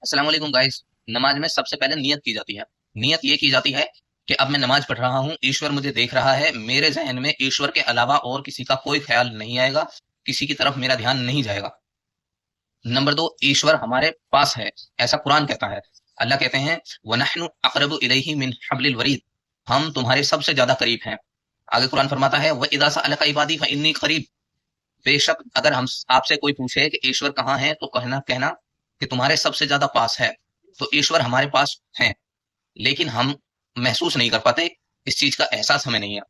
अस्सलाम वालेकुम गाइस। नमाज में सबसे पहले नियत की जाती है। नियत ये की जाती है कि अब मैं नमाज पढ़ रहा हूँ, ईश्वर मुझे देख रहा है, मेरे जहन में ईश्वर के अलावा और किसी का कोई ख्याल नहीं आएगा, किसी की तरफ मेरा ध्यान नहीं जाएगा। नंबर दो, ईश्वर हमारे पास है, ऐसा कुरान कहता है। अल्लाह कहते हैं वनहनु अक़रबु इलैहि मिन हब्लिल वरीद, हम तुम्हारे सबसे ज्यादा करीब हैं। आगे कुरान फरमाता है व इज़ा सअलका इबादी फइन्नी क़रीब, बेशक अगर हम आपसे कोई पूछे कि ईश्वर कहाँ है, तो कहना कहना कि तुम्हारे सबसे ज्यादा पास है। तो ईश्वर हमारे पास है, लेकिन हम महसूस नहीं कर पाते, इस चीज का एहसास हमें नहीं है।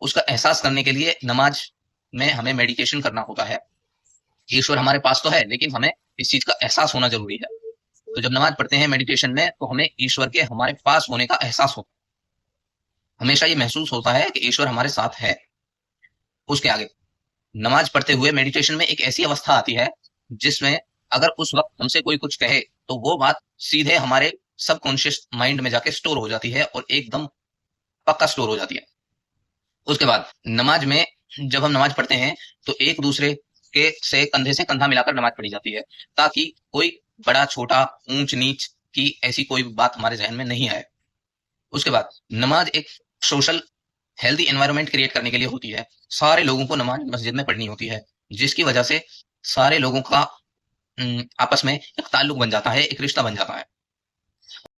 उसका एहसास करने के लिए नमाज में हमें मेडिटेशन करना होता है। ईश्वर हमारे पास तो है, लेकिन हमें इस चीज का एहसास होना जरूरी है। तो जब नमाज पढ़ते हैं मेडिटेशन में, तो हमें ईश्वर के हमारे पास होने का एहसास होता है। हमेशा ये महसूस होता है कि ईश्वर हमारे साथ है। उसके आगे नमाज पढ़ते हुए मेडिटेशन में एक ऐसी अवस्था आती है जिसमें अगर उस वक्त हमसे कोई कुछ कहे, तो वो बात सीधे हमारे सबकॉन्शियस माइंड में जाके स्टोर हो जाती है और एकदम पक्का स्टोर हो जाती है। उसके बाद नमाज में जब हम नमाज पढ़ते हैं, तो एक दूसरे के से कंधा मिलाकर नमाज पढ़ी जाती है, ताकि कोई बड़ा छोटा ऊंच नीच की ऐसी कोई बात हमारे जहन में नहीं आए। उसके बाद नमाज एक सोशल हेल्दी एनवायरनमेंट क्रिएट करने के लिए होती है। सारे लोगों को नमाज मस्जिद में पढ़नी होती है, जिसकी वजह से सारे लोगों का आपस में एक ताल्लुक बन जाता है, एक रिश्ता बन जाता है।